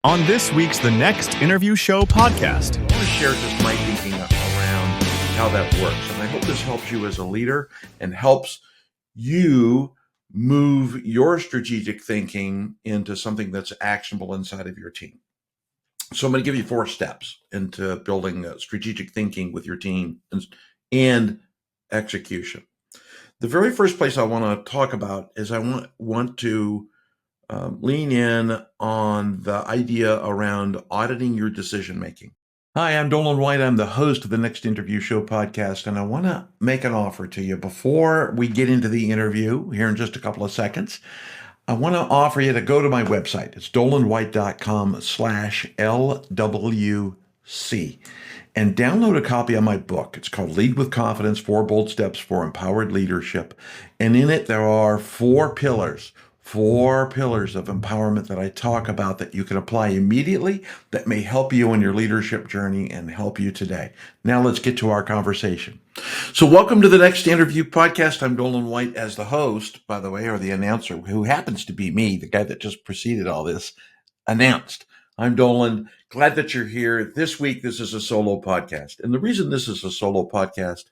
On this week's The Next Interview Show podcast. I want to share just my thinking around how that works. And I hope this helps you as a leader and helps you move your strategic thinking into something that's actionable inside of your team. So I'm going to give you 4 steps into building strategic thinking with your team and execution. The very first place I want to talk about is I want to lean in on the idea around auditing your decision making. Hi, I'm Doland White. I'm the host of the Next Interview Show podcast, and I want to make an offer to you before we get into the interview here in just a couple of seconds. I want to offer you to go to my website. It's dolandwhite.com/LWC and download a copy of my book. It's called Lead with Confidence, 4 Bold Steps for Empowered Leadership. And in it, there are 4 pillars of empowerment that I talk about that you can apply immediately that may help you in your leadership journey and help you today. Now let's get to our conversation. So welcome to the Next Interview podcast. I'm Doland White as the host, by the way, or the announcer, who happens to be me, the guy that just preceded all this, announced. I'm Doland. Glad that you're here. This week, this is a solo podcast. And the reason this is a solo podcast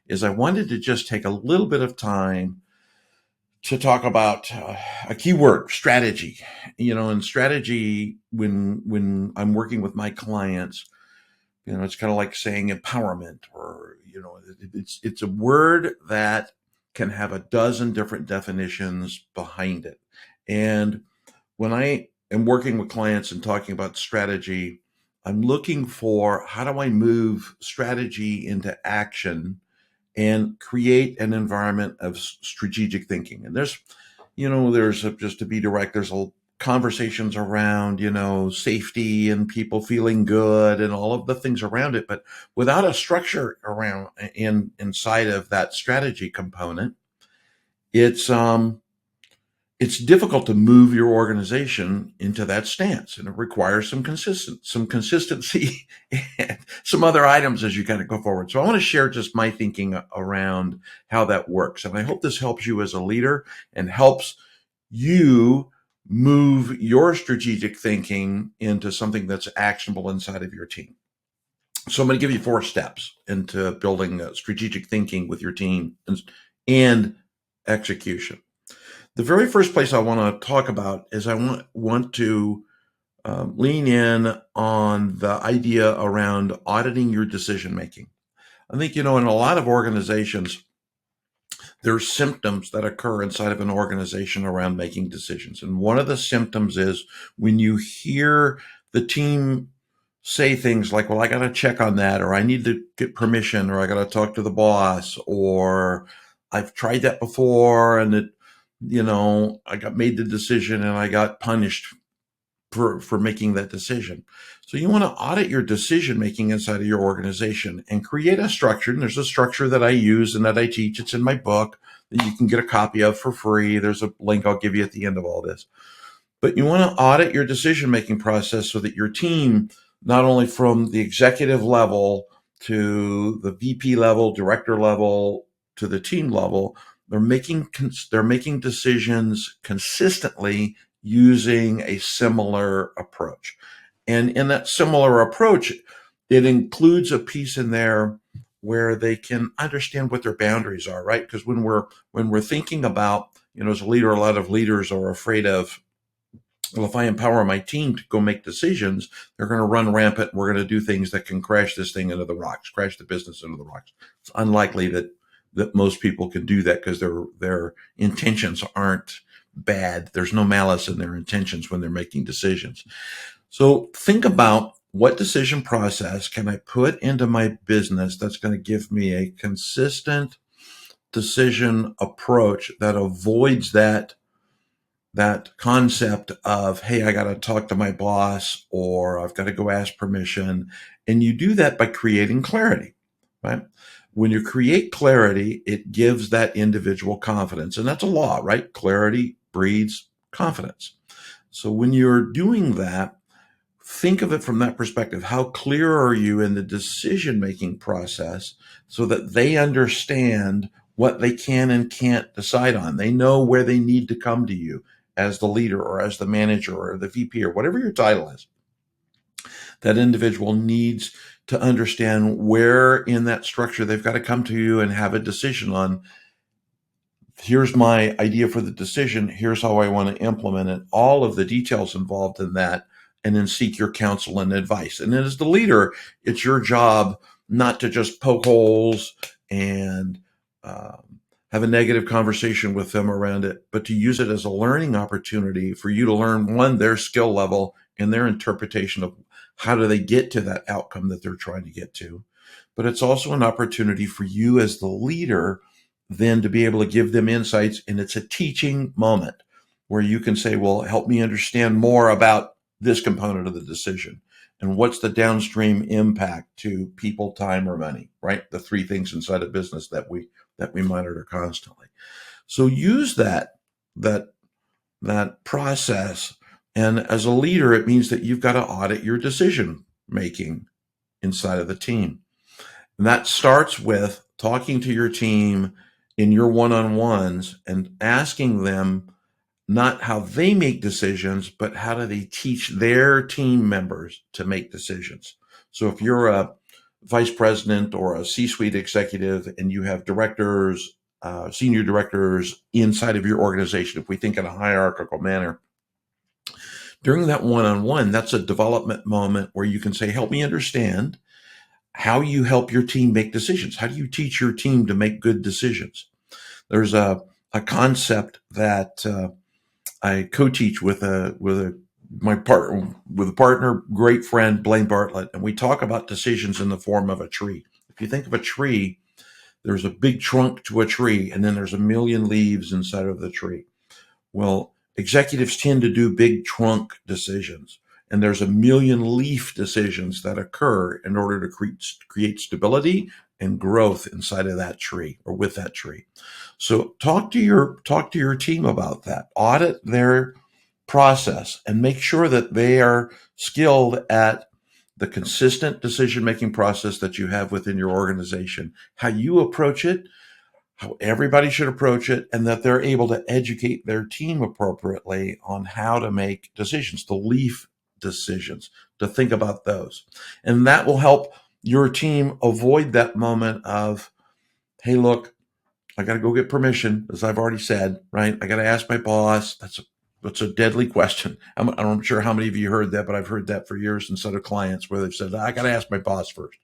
is I wanted to just take a little bit of time to talk about a key word, strategy. And strategy, when I'm working with my clients, it's kind of like saying empowerment, or, it's a word that can have a dozen different definitions behind it. And when I am working with clients and talking about strategy, I'm looking for, how do I move strategy into action and create an environment of strategic thinking? And there's just to be direct, there's conversations around, safety and people feeling good and all of the things around it. But without a structure inside of that strategy component, it's difficult to move your organization into that stance, and it requires some consistency and some other items as you kind of go forward. So I want to share just my thinking around how that works. And I hope this helps you as a leader and helps you move your strategic thinking into something that's actionable inside of your team. So I'm going to give you 4 steps into building strategic thinking with your team and execution. The very first place I want to talk about is I want to lean in on the idea around auditing your decision making. I think, in a lot of organizations, there's symptoms that occur inside of an organization around making decisions. And one of the symptoms is when you hear the team say things like, well, I got to check on that, or I need to get permission, or I got to talk to the boss, or I've tried that before and I got made the decision and I got punished for making that decision. So you want to audit your decision making inside of your organization and create a structure. And there's a structure that I use and that I teach. It's in my book that you can get a copy of for free. There's a link I'll give you at the end of all this. But you want to audit your decision making process so that your team, not only from the executive level to the VP level, director level, to the team level, they're making decisions consistently using a similar approach. And in that similar approach, it includes a piece in there where they can understand what their boundaries are, right? Because when we're thinking about, as a leader, a lot of leaders are afraid of, well, if I empower my team to go make decisions, they're going to run rampant. We're going to do things that can crash this thing into the rocks, crash the business into the rocks. It's unlikely that most people can do that because their intentions aren't bad. There's no malice in their intentions when they're making decisions. So think about, what decision process can I put into my business that's going to give me a consistent decision approach that avoids that concept of, hey, I got to talk to my boss, or I've got to go ask permission. And you do that by creating clarity, right? When you create clarity, it gives that individual confidence. And that's a law, right? Clarity breeds confidence. So when you're doing that, think of it from that perspective. How clear are you in the decision-making process so that they understand what they can and can't decide on? They know where they need to come to you as the leader or as the manager or the VP or whatever your title is. That individual needs to understand where in that structure they've got to come to you and have a decision on, here's my idea for the decision, here's how I want to implement it, all of the details involved in that, and then seek your counsel and advice. And then as the leader, it's your job not to just poke holes and have a negative conversation with them around it, but to use it as a learning opportunity for you to learn, one, their skill level and their interpretation of how do they get to that outcome that they're trying to get to. But it's also an opportunity for you as the leader then to be able to give them insights. And it's a teaching moment where you can say, well, help me understand more about this component of the decision. And what's the downstream impact to people, time, or money, right? The three things inside of business that we monitor constantly. So use that process. And as a leader, it means that you've got to audit your decision making inside of the team. And that starts with talking to your team in your one-on-ones and asking them not how they make decisions, but how do they teach their team members to make decisions. So if you're a vice president or a C-suite executive and you have directors, senior directors inside of your organization, if we think in a hierarchical manner, during that one-on-one, that's a development moment where you can say, help me understand how you help your team make decisions. How do you teach your team to make good decisions? There's a concept that I co-teach with a partner, great friend, Blaine Bartlett, and we talk about decisions in the form of a tree. If you think of a tree, there's a big trunk to a tree, and then there's a million leaves inside of the tree. Well, executives tend to do big trunk decisions, and there's a million leaf decisions that occur in order to create stability and growth inside of that tree or with that tree. So talk to your team about that. Audit their process and make sure that they are skilled at the consistent decision-making process that you have within your organization, how you approach it, how everybody should approach it, and that they're able to educate their team appropriately on how to make decisions, the leaf decisions, to think about those. And that will help your team avoid that moment of, hey, look, I got to go get permission, as I've already said, right? I got to ask my boss. That's a deadly question. I'm not sure how many of you heard that, but I've heard that for years instead of clients where they've said, I got to ask my boss first.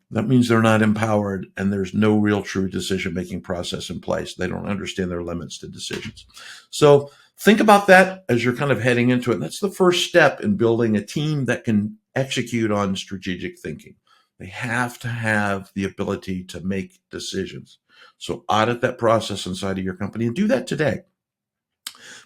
That means they're not empowered and there's no real true decision-making process in place. They don't understand their limits to decisions. So think about that as you're kind of heading into it. And that's the first step in building a team that can execute on strategic thinking. They have to have the ability to make decisions. So audit that process inside of your company and do that today.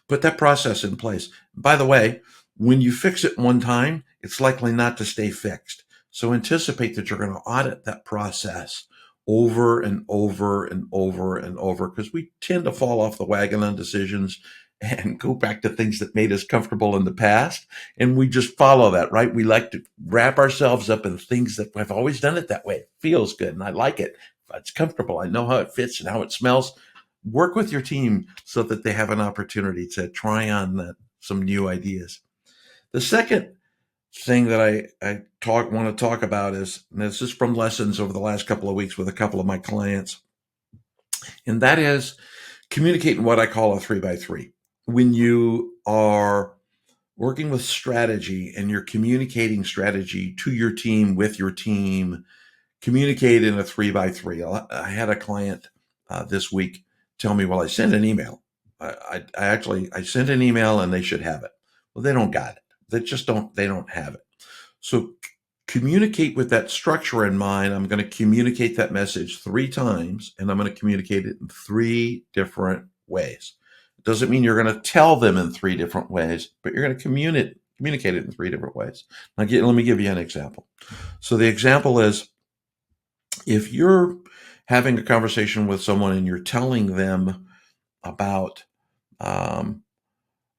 Put that process in place. By the way, when you fix it one time, it's likely not to stay fixed. So anticipate that you're going to audit that process over and over and over and over, because we tend to fall off the wagon on decisions and go back to things that made us comfortable in the past. And we just follow that, right? We like to wrap ourselves up in things that I've always done it that way. It feels good and I like it. It's comfortable. I know how it fits and how it smells. Work with your team so that they have an opportunity to try on some new ideas. The second thing that I want to talk about is, and this is from lessons over the last couple of weeks with a couple of my clients, and that is communicating what I call a 3x3. When you are working with strategy and you're communicating strategy to your team, with your team, communicate in a 3x3. I had a client this week tell me, well, I sent an email. I sent an email and they should have it. Well, they don't got it. They don't have it. So communicate with that structure in mind. I'm going to communicate that message 3 times and I'm going to communicate it in 3 different ways. It doesn't mean you're going to tell them in 3 different ways, but you're going to communicate it in 3 different ways. Let me give you an example. So the example is, if you're having a conversation with someone and you're telling them about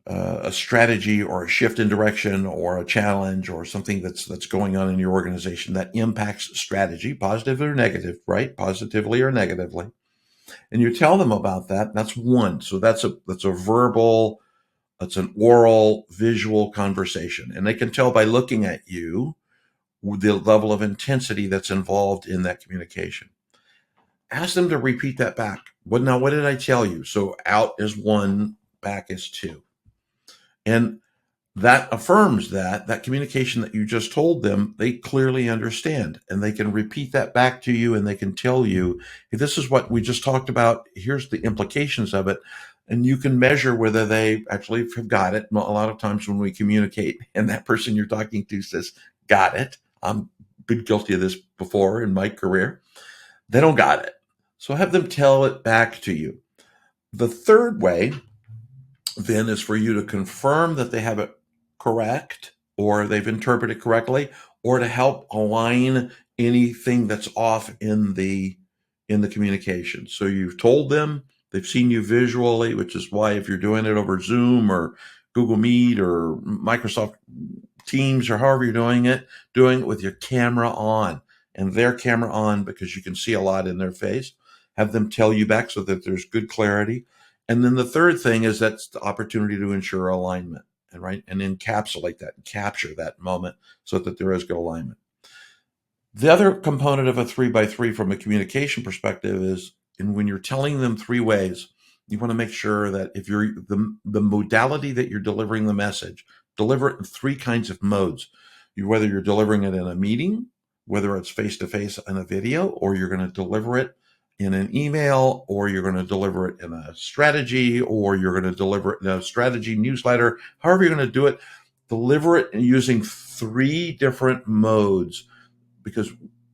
a strategy or a shift in direction or a challenge or something that's going on in your organization that impacts strategy, positive or negative, right? Positively or negatively. And you tell them about that. That's one. So that's a verbal It's an oral, visual conversation. And they can tell by looking at you the level of intensity that's involved in that communication. Ask them to repeat that back. What did I tell you? So out is 1, back is 2. And that affirms that communication that you just told them, they clearly understand, and they can repeat that back to you, and they can tell you, hey, this is what we just talked about. Here's the implications of it. And you can measure whether they actually have got it. A lot of times when we communicate and that person you're talking to says, got it. I'm been guilty of this before in my career. They don't got it. So have them tell it back to you. The third way then is for you to confirm that they have it correct, or they've interpreted correctly, or to help align anything that's off in the communication. So you've told them, they've seen you visually, which is why if you're doing it over Zoom or Google Meet or Microsoft Teams or however you're doing it with your camera on and their camera on, because you can see a lot in their face. Have them tell you back so that there's good clarity. And then the third thing is that's the opportunity to ensure alignment and encapsulate that and capture that moment so that there is good alignment. The other component of a 3x3 from a communication perspective is, and when you're telling them 3 ways, you want to make sure that if you're the modality that you're delivering the message, deliver it in 3 kinds of modes. Whether you're delivering it in a meeting, whether it's face-to-face in a video, or you're going to deliver it in an email, or you're going to deliver it in a strategy, or you're going to deliver it in a strategy newsletter, however you're going to do it, deliver it using 3 different modes, because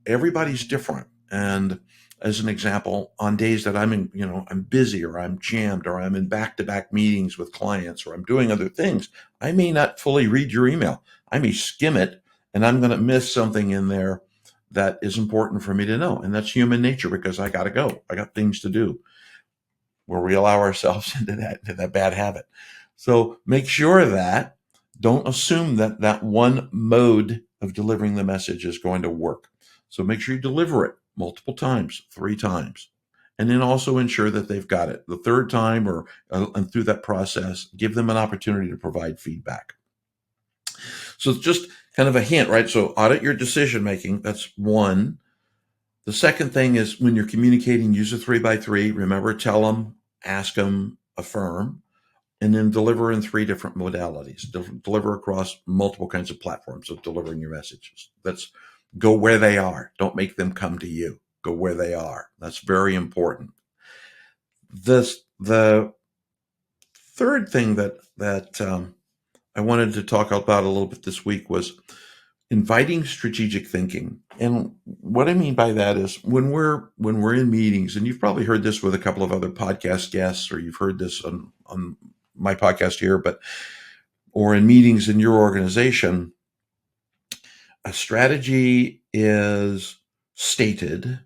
everybody's different. And as an example, on days that I'm busy, or I'm jammed, or I'm in back-to-back meetings with clients, or I'm doing other things, I may not fully read your email. I may skim it, and I'm going to miss something in there that is important for me to know. And that's human nature, because I got to go. I got things to do, where we allow ourselves into that bad habit. So make sure that, don't assume that one mode of delivering the message is going to work. So make sure you deliver it multiple times, 3 times. And then also ensure that they've got it the 3rd time, and through that process, give them an opportunity to provide feedback. So it's just kind of a hint, right? So audit your decision making. That's 1. The second thing is, when you're communicating, use a 3x3. Remember, tell them, ask them, affirm, and then deliver in 3 different modalities. Deliver across multiple kinds of platforms of delivering your messages. That's go where they are. Don't make them come to you. Go where they are. That's very important. The third thing that I wanted to talk about a little bit this week was inviting strategic thinking. And what I mean by that is, when we're in meetings, and you've probably heard this with a couple of other podcast guests, or you've heard this on my podcast here, or in meetings in your organization, a strategy is stated.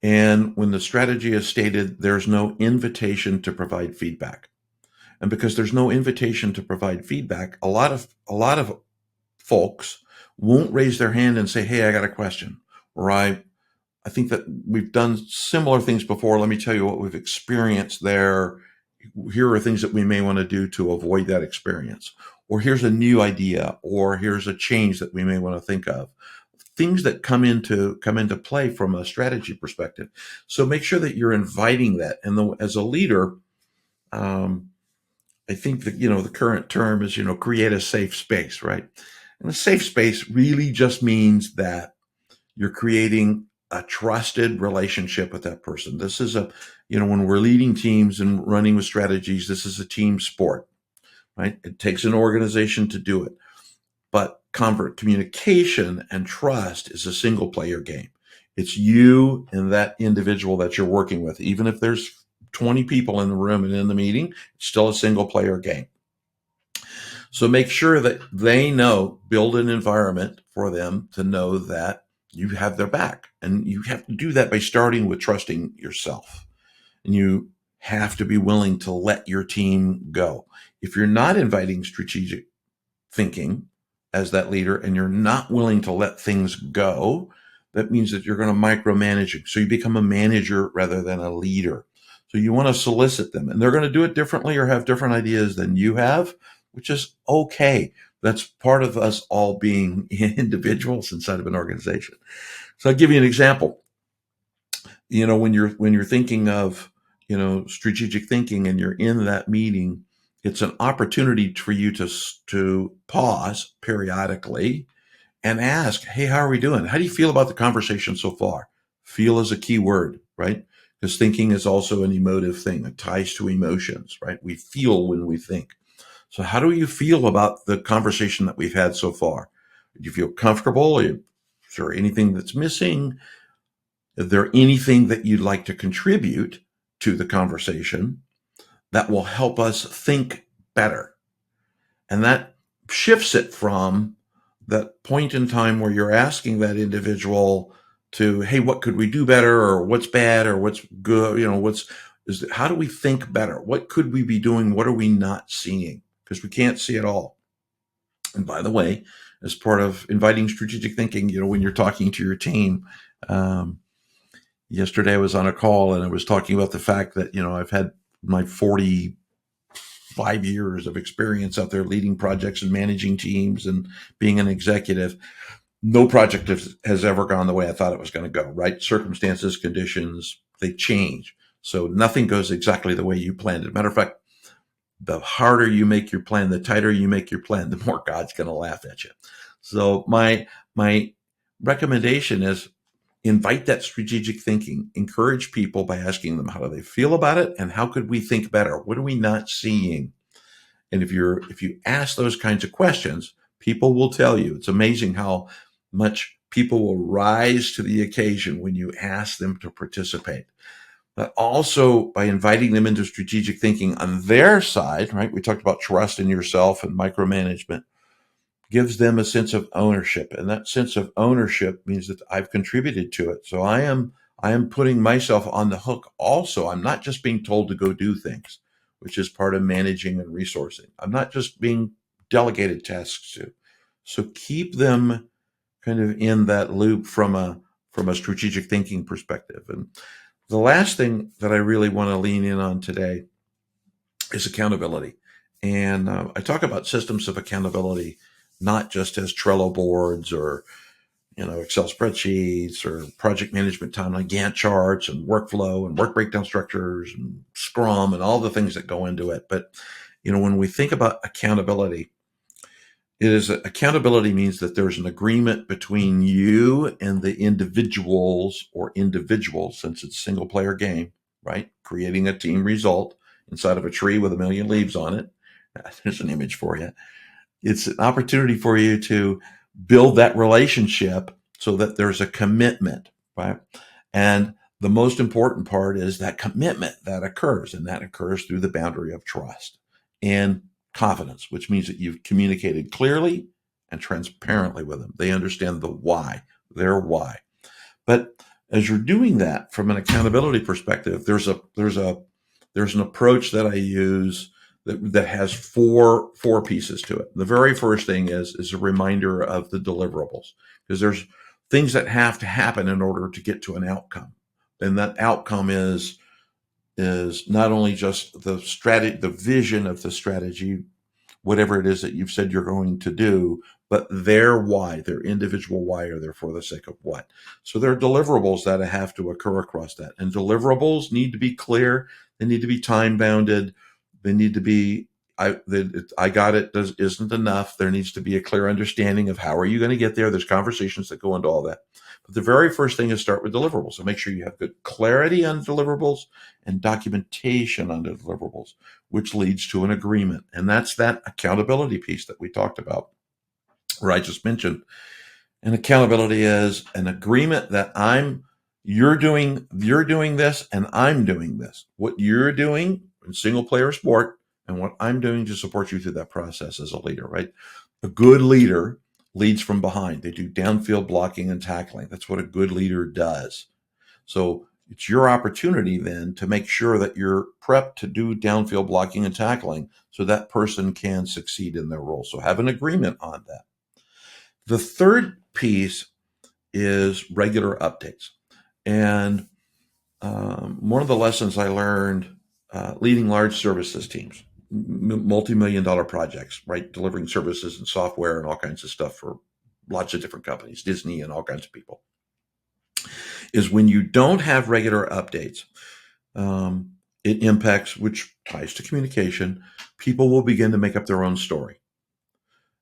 And when the strategy is stated, there's no invitation to provide feedback. And because there's no invitation to provide feedback, a lot of folks won't raise their hand and say, hey, I got a question, or I think that we've done similar things before. Let me tell you what we've experienced there. Here are things that we may want to do to avoid that experience. Or here's a new idea, or here's a change that we may want to think of. Things that come into play from a strategy perspective. So make sure that you're inviting that. And as a leader, I think that, the current term is, create a safe space, right? And a safe space really just means that you're creating a trusted relationship with that person. This is when we're leading teams and running with strategies, this is a team sport, right? It takes an organization to do it. But communication and trust is a single player game. It's you and that individual that you're working with. Even if there's 20 people in the room and in the meeting, it's still a single player game. So make sure that they know, build an environment for them to know that you have their back. And you have to do that by starting with trusting yourself. And you have to be willing to let your team go. If you're not inviting strategic thinking as that leader, and you're not willing to let things go, that means that you're going to micromanage it. So you become a manager rather than a leader. So you want to solicit them, and they're going to do it differently or have different ideas than you have, which is okay. That's part of us all being individuals inside of an organization. So I'll give you an example. When you're thinking of, strategic thinking and you're in that meeting, it's an opportunity for you to pause periodically and ask, hey, how are we doing? How do you feel about the conversation so far? Feel is a key word, right? Because thinking is also an emotive thing. It ties to emotions, right? We feel when we think. So how do you feel about the conversation that we've had so far? Do you feel comfortable? Is there anything that's missing? Is there anything that you'd like to contribute to the conversation that will help us think better? And that shifts it from that point in time where you're asking that individual to, hey, what could we do better, or what's bad, or what's good, how do we think better? What could we be doing? What are we not seeing? Because we can't see it all. And by the way, as part of inviting strategic thinking, when you're talking to your team, yesterday I was on a call and I was talking about the fact that, I've had my 45 years of experience out there leading projects and managing teams and being an executive. No project has ever gone the way I thought it was going to go, right? Circumstances, conditions, they change. So nothing goes exactly the way you planned. As a matter of fact, the harder you make your plan, the tighter you make your plan, the more God's going to laugh at you. So my recommendation is invite that strategic thinking. Encourage people by asking them, how do they feel about it? And how could we think better? What are we not seeing? And if you ask those kinds of questions, people will tell you. It's amazing how much people will rise to the occasion when you ask them to participate. But also by inviting them into strategic thinking on their side, right? We talked about trust in yourself and micromanagement, gives them a sense of ownership. And that sense of ownership means that I've contributed to it. So I am putting myself on the hook also. I'm not just being told to go do things, which is part of managing and resourcing. I'm not just being delegated tasks to. So keep them kind of in that loop from a strategic thinking perspective. And the last thing that I really want to lean in on today is accountability. And I talk about systems of accountability, not just as Trello boards or Excel spreadsheets or project management timeline, Gantt charts and workflow and work breakdown structures and Scrum and all the things that go into it. But when we think about accountability, accountability means that there's an agreement between you and the individuals, since it's a single player game, right? Creating a team result inside of a tree with a million leaves on it. There's an image for you. It's an opportunity for you to build that relationship so that there's a commitment, right? And the most important part is that commitment that occurs, and that occurs through the boundary of trust and confidence, which means that you've communicated clearly and transparently with them. They understand the why, their why. But as you're doing that from an accountability perspective, there's an approach that I use that has four pieces to it. The very first thing is a reminder of the deliverables, because there's things that have to happen in order to get to an outcome. And that outcome is not only just the strategy, the vision of the strategy, whatever it is that you've said you're going to do, but their why, their individual why, or their for the sake of what. So there are deliverables that have to occur across that. And deliverables need to be clear. They need to be time bounded. They need to be, I got it isn't enough. There needs to be a clear understanding of how are you going to get there. There's conversations that go into all that. But the very first thing is start with deliverables. So make sure you have good clarity on deliverables and documentation on the deliverables, which leads to an agreement. And that's that accountability piece that we talked about, where I just mentioned. And accountability is an agreement that you're doing this and I'm doing this. What you're doing in single player sport and what I'm doing to support you through that process as a leader, right? A good leader leads from behind. They do downfield blocking and tackling. That's what a good leader does. So it's your opportunity then to make sure that you're prepped to do downfield blocking and tackling so that person can succeed in their role. So have an agreement on that. The third piece is regular updates. And one of the lessons I learned leading large services teams, multi-million dollar projects, right? Delivering services and software and all kinds of stuff for lots of different companies, Disney and all kinds of people, is when you don't have regular updates, it impacts, which ties to communication. People will begin to make up their own story.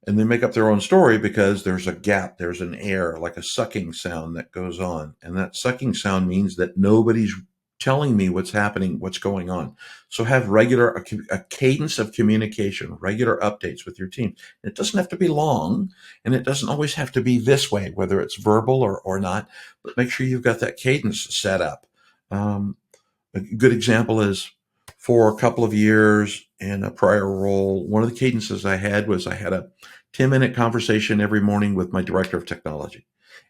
And they make up their own story because there's a gap, there's an air, like a sucking sound that goes on. And that sucking sound means that nobody's telling me what's happening, what's going on. So have a cadence of communication, regular updates with your team. It doesn't have to be long, and it doesn't always have to be this way, whether it's verbal or not, but make sure you've got that cadence set up. A good example is, for a couple of years in a prior role, one of the cadences I had was I had a 10-minute conversation every morning with my director of technology.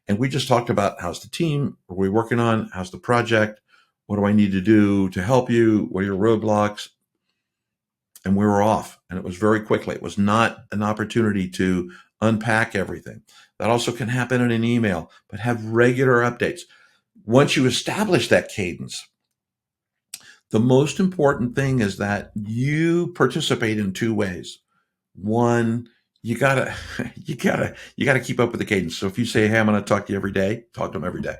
And we just talked about, how's the team? What are we working on? How's the project? What do I need to do to help you? What are your roadblocks? And we were off. And it was very quickly. It was not an opportunity to unpack everything. That also can happen in an email, but have regular updates. Once you establish that cadence, the most important thing is that you participate in two ways. One, you gotta keep up with the cadence. So if you say, "Hey, I'm going to talk to you every day," talk to them every day.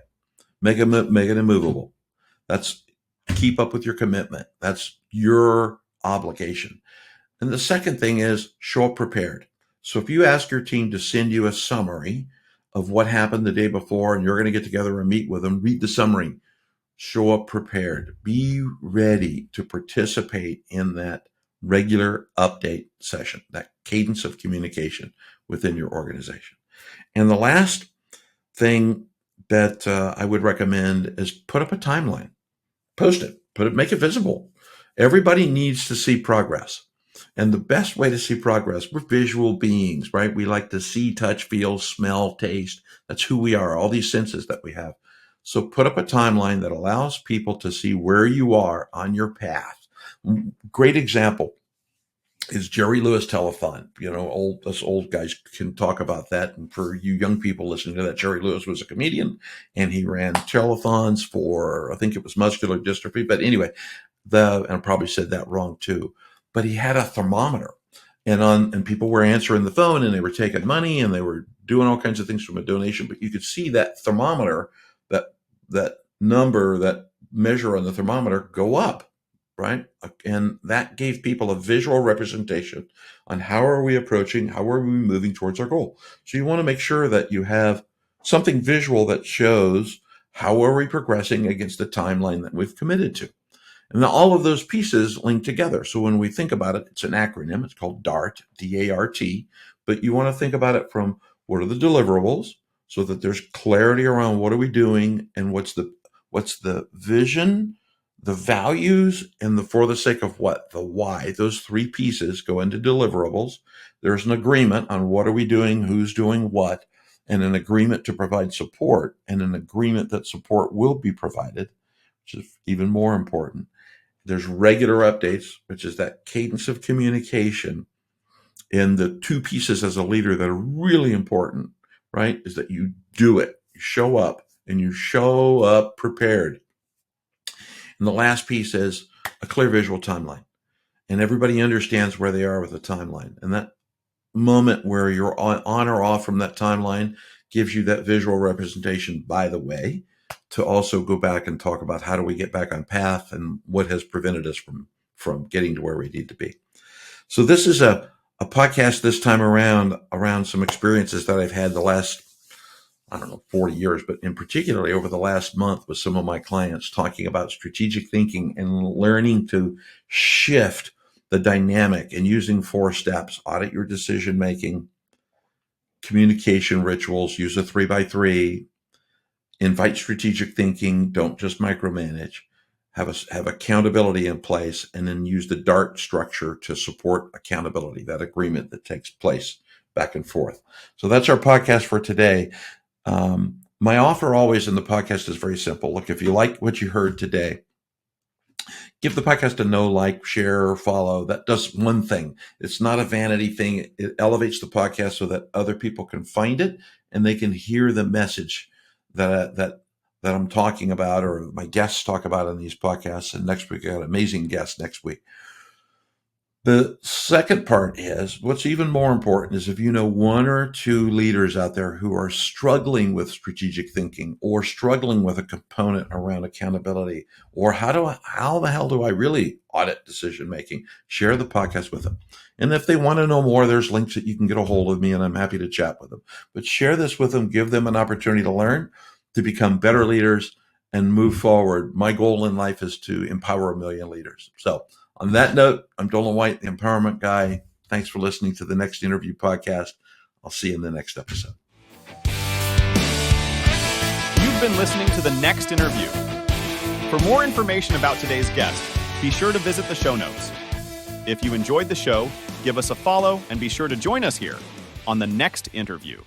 Make it immovable. That's keep up with your commitment. That's your obligation. And the second thing is, show up prepared. So if you ask your team to send you a summary of what happened the day before, and you're going to get together and meet with them, read the summary. Show up prepared. Be ready to participate in that regular update session, that cadence of communication within your organization. And the last thing that I would recommend is put up a timeline. Post it. Make it visible. Everybody needs to see progress. And the best way to see progress, we're visual beings, right? We like to see, touch, feel, smell, taste. That's who we are, all these senses that we have. So put up a timeline that allows people to see where you are on your path. Great example is Jerry Lewis telethon. Us old guys can talk about that. And for you young people listening to that, Jerry Lewis was a comedian, and he ran telethons for, I think it was muscular dystrophy. But anyway, and I probably said that wrong too. But he had a thermometer, and people were answering the phone, and they were taking money, and they were doing all kinds of things from a donation. But you could see that thermometer, that number, that measure on the thermometer go up, right? And that gave people a visual representation on how are we approaching, how are we moving towards our goal. So you want to make sure that you have something visual that shows how are we progressing against the timeline that we've committed to. And all of those pieces link together. So when we think about it, it's an acronym. It's called DART, D-A-R-T. But you want to think about it from, what are the deliverables, so that there's clarity around what are we doing and what's the vision, the values, and the for the sake of what, the why. Those three pieces go into deliverables. There's an agreement on what are we doing, who's doing what, and an agreement to provide support, and an agreement that support will be provided, which is even more important. There's regular updates, which is that cadence of communication. And the two pieces as a leader that are really important, right, is that you do it, you show up, and you show up prepared. And the last piece is a clear visual timeline. And everybody understands where they are with the timeline. And that moment where you're on or off from that timeline gives you that visual representation, by the way, to also go back and talk about how do we get back on path and what has prevented us from getting to where we need to be. So this is a podcast this time around some experiences that I've had the last, 40 years, but in particularly over the last month with some of my clients, talking about strategic thinking and learning to shift the dynamic and using 4 steps: audit your decision making, communication rituals, use a 3x3, invite strategic thinking, don't just micromanage, have accountability in place, and then use the DART structure to support accountability, that agreement that takes place back and forth. So that's our podcast for today. My offer always in the podcast is very simple. Look, if you like what you heard today, give the podcast a no, like, share, or follow. That does one thing. It's not a vanity thing. It elevates the podcast so that other people can find it and they can hear the message that that I'm talking about or my guests talk about in these podcasts. And next week, I got an amazing guest next week. The second part is what's even more important is if you know one or two leaders out there who are struggling with strategic thinking or struggling with a component around accountability or how the hell do I really audit decision making, share the podcast with them. And if they want to know more, there's links that you can get a hold of me and I'm happy to chat with them. But share this with them, give them an opportunity to learn, to become better leaders and move forward. My goal in life is to empower 1 million leaders. So on that note, I'm Doland White, the empowerment guy. Thanks for listening to the Next Interview podcast. I'll see you in the next episode. You've been listening to the Next Interview. For more information about today's guest, be sure to visit the show notes. If you enjoyed the show, give us a follow and be sure to join us here on the Next Interview.